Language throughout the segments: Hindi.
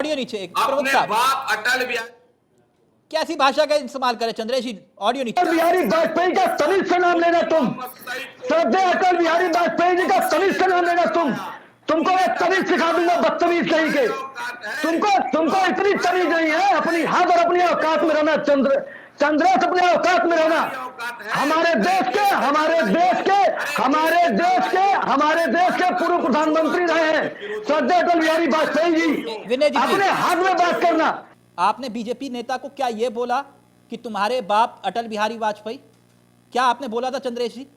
ऑडियो नीचे, प्रमुख अपने साहब बाप अटल बिहारी कैसी भाषा का इस्तेमाल करे चंद्रेश जी, ऑडियो नीचे। अटल बिहारी वाजपेयी का तमीज से नाम लेना तुम, श्रद्धेय अटल बिहारी वाजपेयी जी का तमीज से नाम लेना तुमको मैं तमीज सिखा दूंगा, बदतमीज नहीं के। तुमको इतनी तमीज नहीं है, अपनी हद और अपनी औकात में रहना। चंद्रेश अपने औकात में रहना। हमारे देश के पूर्व प्रधानमंत्री रहे हैं श्रद्धेय अटल बिहारी वाजपेयी जी, विनय जी अपने हद में बात करना। आपने बीजेपी नेता को क्या यह बोला कि तुम्हारे बाप अटल बिहारी वाजपेयी, क्या आपने बोला था चंद्रेश जी?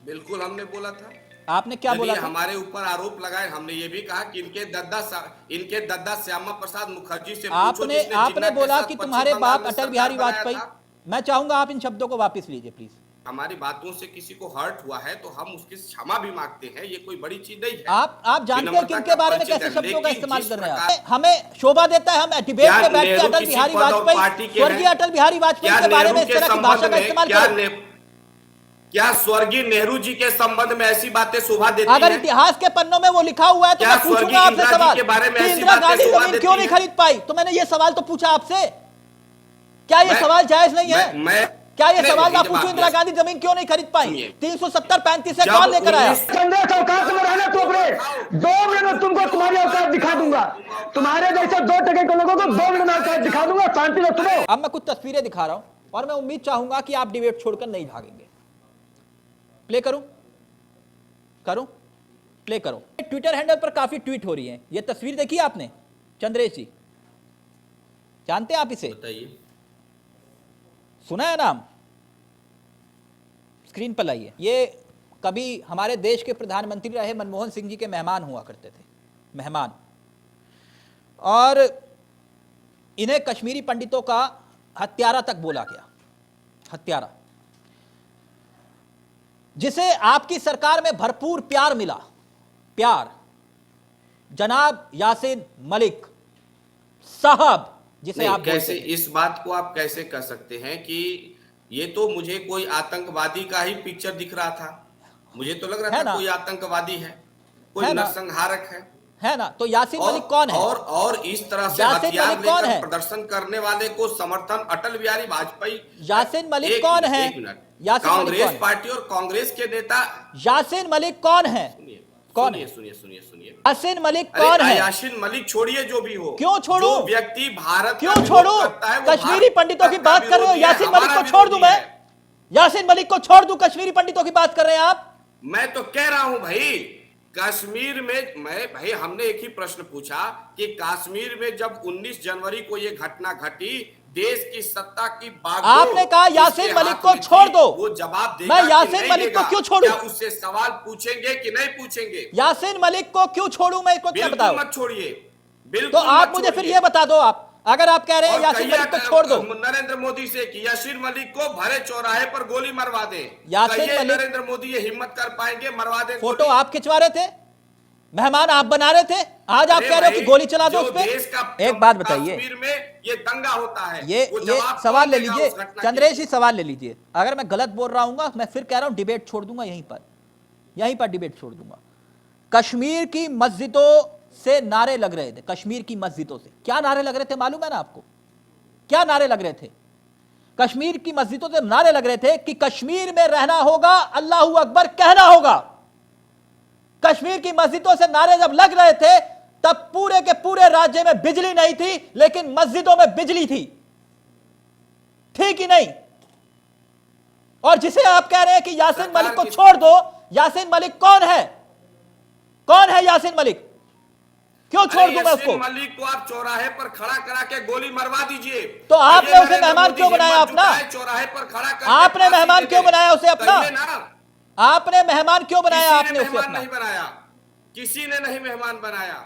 बिल्कुल हमने बोला था। आपने क्या बोला था? हमारे ऊपर आरोप लगाए, हमने ये भी कहा कि इनके दद्दा श्यामा प्रसाद मुखर्जी से आपने बोला कि तुम्हारे बाप अटल बिहारी वाजपेयी। मैं चाहूंगा आप इन शब्दों को वापस लीजिए प्लीज। हमारी बातों से किसी को हर्ट हुआ है तो हम उसकी क्षमा भी मांगते हैं, ये कोई बड़ी चीज नहीं है। आप जानते हैं कि उनके बारे में कैसे शब्दों का इस्तेमाल कर रहे हैं। हमें शोभा देता है हम डिबेट में बैठ के अटल बिहारी वाजपेयी, स्वर्गीय अटल बिहारी वाजपेयी के बारे में इस तरह की भाषा का इस्तेमाल करें। क्या स्वर्गीय नेहरू जी के संबंध में ऐसी बातें शोभा देती हैं? अगर इतिहास के पन्नों में वो लिखा हुआ है तो मैं पूछूंगा आपसे सवाल कि इंदिरा गांधी जमीन क्यों नहीं खरीद पाई? तो मैंने ये सवाल तो पूछा आपसे। क्या ये सवाल जायज नहीं है? क्या ये सवाल आप पूछो इंदिरा गांधी जमीन क्यों नहीं खरीद पाई? 370-35 से कौन लेकर आया? चंद्रेश औकात में रहना। तो अपने 2 मिनट में तुमको तुम्हारी औकात दिखा दूंगा, तुम्हारे जैसे 2 टके के लोगों को 2 मिनट में औकात दिखा दूंगा। शांति से सुनो। अब मैं कुछ तस्वीरें दिखा रहा हूं और मैं उम्मीद चाहूंगा कि आप डिबेट छोड़कर नहीं भागेंगे। प्ले करूं? प्ले करो। ट्विटर हैंडल पर काफी ट्वीट हो रही है। ये तस्वीर देखी आपने चंद्रेश जी? जानते हैं आप इसे? बताइए। सुना है नाम? स्क्रीन पर लाइए। ये कभी हमारे देश के प्रधानमंत्री रहे मनमोहन सिंह जी के मेहमान हुआ करते थे, मेहमान। और इन्हें कश्मीरी पंडितों का हत्यारा तक बोला गया, हत्यारा, जिसे आपकी सरकार में भरपूर प्यार मिला। प्यार। जनाब यासीन मलिक साहब, जिसे आप कैसे इस बात को आप कैसे कह सकते हैं कि ये तो मुझे कोई आतंकवादी का ही पिक्चर दिख रहा था। मुझे तो लग रहा था कोई आतंकवादी है, कोई नरसंहारक है ना? तो यासीन मलिक कौन है? और इस तरह से हथियार लेकर प्रदर्शन करने वाले को समर्थन अटल बिहारी वाजपेयी। यासीन मलिक कौन है? कांग्रेस पार्टी और कांग्रेस के नेता। यासीन मलिक कौन है? कौन है? सुनिए। यासीन मलिक कौन है? यासीन मलिक छोड़िए, जो भी हो। क्यों छोड़ू? जो व्यक्ति भारत क्यों छोड़ू? कश्मीरी पंडितों की बात कर रहे हो, यासीन मलिक को छोड़ दूं मैं? यासीन मलिक को छोड़ दूं? कश्मीरी पंडितों की बात कर रहे हैं आप? मैं तो कह रहा हूं भाई, कश्मीर में भाई हमने एक ही प्रश्न पूछा कि कश्मीर में जब 19 जनवरी को ये घटना घटी, देश की सत्ता की बागडोर आपने कहा यासीन मलिक को छोड़ दो। वो जवाब देगा। मैं यासीन मलिक को क्यों छोड़ूं? क्या उससे सवाल पूछेंगे कि नहीं पूछेंगे? यासीन मलिक को क्यों छोड़ूं मैं? को क्या बताओ? मत छोड़िए, बिल्कुल। तो आप मुझे फिर ये बता दो, आप अगर आप कह रहे हैं यासीन मलिक को छोड़ दो, नरेंद्र मोदी से कि यासीन मलिक को भरे चौराहे पर गोली मरवा दे। यासीन मलिक, नरेंद्र मोदी ये हिम्मत कर पाएंगे? मरवा दे। फोटो आप खिंचवा रहे थे, मेहमान आप बना रहे थे, आज आप कह रहे हो कि गोली चला दो उस पे। एक बात बताइए, कश्मीर में ये दंगा होता है, ये सवाल ले लीजिए चंद्रेश जी, सवाल ले लीजिए। अगर मैं गलत बोल रहा हूं, मैं फिर कह रहा हूं डिबेट छोड़ दूंगा, यहीं पर डिबेट छोड़ दूंगा। कश्मीर की मस्जिदों से नारे लग रहे थे, कश्मीर की मस्जिदों से क्या नारे लग रहे थे मालूम है ना आपको? क्या नारे लग रहे थे? कश्मीर की मस्जिदों से नारे लग रहे थे कि कश्मीर में रहना होगा, अल्लाहू अकबर कहना होगा। कश्मीर की मस्जिदों से नारे जब लग रहे थे तब पूरे के पूरे राज्य में बिजली नहीं थी, लेकिन मस्जिदों में बिजली थी, ठीक ही नहीं? और जिसे आप कह रहे हैं कि यासीन मलिक को छोड़ दो, यासीन मलिक कौन है? कौन है यासीन मलिक? क्यों छोड़ दूं मैं उसको? मलिक को आप चौराहे पर खड़ा करा के गोली मरवा दीजिए। तो आपने उसे मेहमान क्यों बनाया अपना? चौराहे पर खड़ा कर आपने मेहमान क्यों बनाया उसे अपना? आपने मेहमान क्यों बनाया? आपने उसे अपना नहीं बनाया, किसी ने नहीं मेहमान बनाया।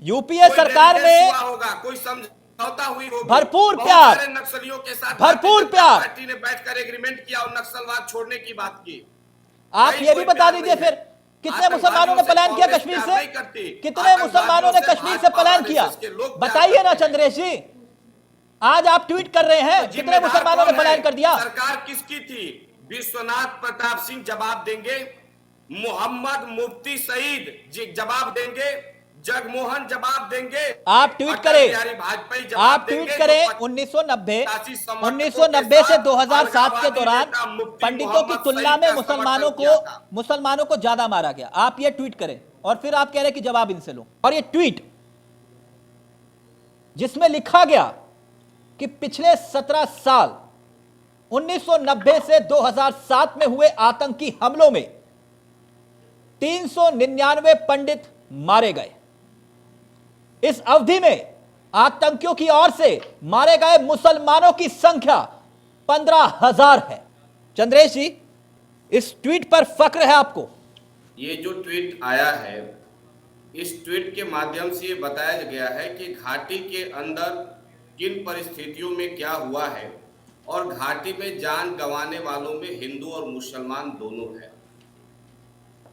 यूपीए सरकार में होगा, कोई समझौता हुई होगी, भरपूर प्यार, नक्सलियों के साथ भरपूर प्यार, पार्टी ने बैठकर एग्रीमेंट किया और नक्सलवाद छोड़ने की बात की। आप ये भी बता दीजिए फिर, कितने मुसलमानों ने पलायन किया कश्मीर से? कितने मुसलमानों ने कश्मीर से पलायन किया? बताइए ना चंद्रेश जी, आज आप ट्वीट कर रहे हैं, कितने मुसलमानों ने पलायन कर दिया? सरकार किसकी थी? विश्वनाथ प्रताप सिंह जवाब देंगे। मोहम्मद मुफ्ती सईद जवाब देंगे, जगमोहन जवाब देंगे, आप ट्वीट करें, आप ट्वीट करें 1990 से 2007 के दौरान पंडितों की तुलना में मुसलमानों को ज्यादा मारा गया। आप ये ट्वीट करें और फिर आप कह रहे हैं कि जवाब इनसे लो। और ये ट्वीट जिसमें लिखा गया कि पिछले 17 साल 1990 से 2007 में हुए आतंकी हमलों में 399 पंडित मारे गए। इस अवधि में आतंकियों की ओर से मारे गए मुसलमानों की संख्या 15,000 है। चंद्रेश जी, इस ट्वीट पर फक्र है आपको? ये जो ट्वीट आया है, इस ट्वीट के माध्यम से ये बताया गया है कि घाटी के अंदर किन परिस्थितियों में क्या हुआ है और घाटी में जान गंवाने वालों में हिंदू और मुसलमान दोनों है।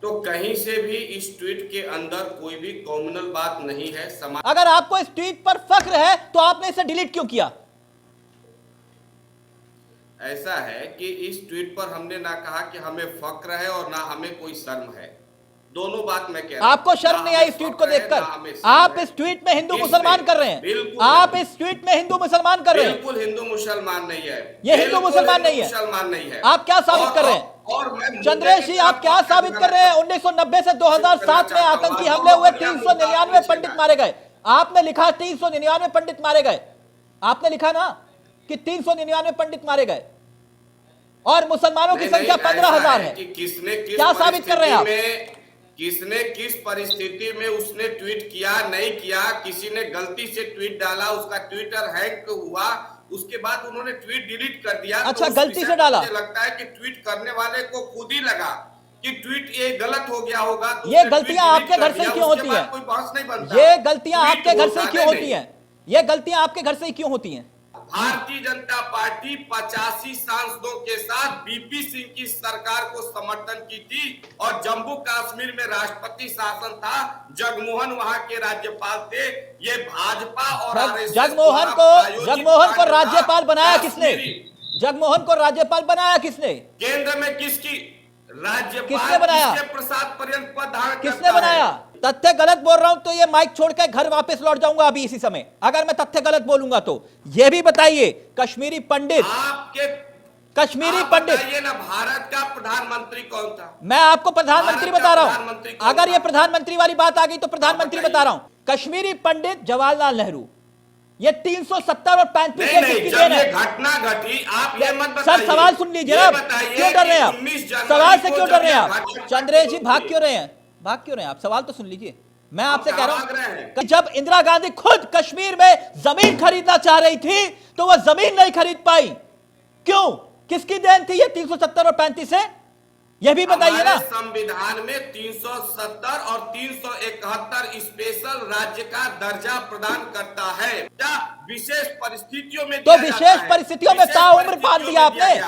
तो कहीं से भी इस ट्वीट के अंदर कोई भी कॉम्युनल बात नहीं है। अगर आपको इस ट्वीट पर फक्र है तो आपने इसे डिलीट क्यों किया? ऐसा है कि इस ट्वीट पर हमने ना कहा कि हमें फक्र है और ना हमें कोई शर्म है। दोनों बात मैं कह रहा हूं। आपको शर्म नहीं आई इस ट्वीट को देखकर? आप इस ट्वीट में हिंदू मुसलमान कर रहे हैं। आप इस ट्वीट में हिंदू मुसलमान कर रहे हैं। बिल्कुल हिंदू मुसलमान नहीं है। ये हिंदू मुसलमान नहीं है। मुसलमान नहीं है। आप क्या साबित कर रहे हैं? चंद्रेश जी, आप क्या साबित कर रहे हैं? 1990 से 2007 में आतंकी हमले हुए, 399 पंडित मारे गए। आपने लिखा 399 पंडित मारे गए। आपने लिखा ना कि 399 पंडित मारे गए और मुसलमानों की संख्या 15,000 है। क्या साबित कर रहे हैं आप? किसने किस परिस्थिति में उसने ट्वीट किया, नहीं किया, किसी ने गलती से ट्वीट डाला, उसका ट्विटर हैक हुआ, उसके बाद उन्होंने ट्वीट डिलीट कर दिया। अच्छा, गलती से डाला? मुझे लगता है कि ट्वीट करने वाले को खुद ही लगा कि ट्वीट ये गलत हो गया होगा। तो ये गलतियां आपके घर से क्यों होती है? कोई बहस नहीं बनता। ये गलतियां आपके घर से क्यों होती हैं? ये गलतियां आपके घर से क्यों होती हैं? भारतीय जनता पार्टी 85 सांसदों के साथ बीपी सिंह की सरकार को समर्थन की थी और जम्मू कश्मीर में राष्ट्रपति शासन था। जगमोहन वहां के राज्यपाल थे। ये भाजपा और जगमोहन को राज्यपाल बनाया किसने? जगमोहन को राज्यपाल बनाया किसने? केंद्र में किसकी राज्यपाल? किसने बनाया? प्रसाद पर्यंत पद धारण किसने बनाया? तथ्य गलत बोल रहा हूं तो ये माइक छोड़कर घर वापस लौट जाऊंगा अभी इसी समय, अगर मैं तथ्य गलत बोलूंगा तो। ये भी बताइए, कश्मीरी पंडित, कश्मीरी पंडित, ये ना भारत का प्रधानमंत्री कौन था? मैं आपको प्रधानमंत्री बता रहा हूं। अगर ये प्रधानमंत्री वाली बात आ गई तो प्रधानमंत्री बता रहा हूं। कश्मीरी पंडित जवाहरलाल नेहरू। ये 370 और 35 किसकी देन है? घटना घटी, आप ये मत बताइए। सर, सवाल सुन लीजिए ना, क्यों डर रहे हैं आप? सवाल से क्यों डर रहे हैं आप? चंद्रेश जी, भाग क्यों रहे हैं? भाग क्यों रहे हैं आप? सवाल तो सुन लीजिए। मैं आपसे कह रहा हूं कि जब इंदिरा गांधी खुद कश्मीर में जमीन खरीदना चाह रही थी तो वह जमीन नहीं खरीद पाई। क्यों? किसकी देन थी ये 370 और 35 है? यह भी बताइए ना। संविधान में 370 और 371 स्पेशल राज्य का दर्जा प्रदान करता है। क्या विशेष परिस्थितियों में? तो विशेष परिस्थितियों में ताउम्र बांध दिया आपने।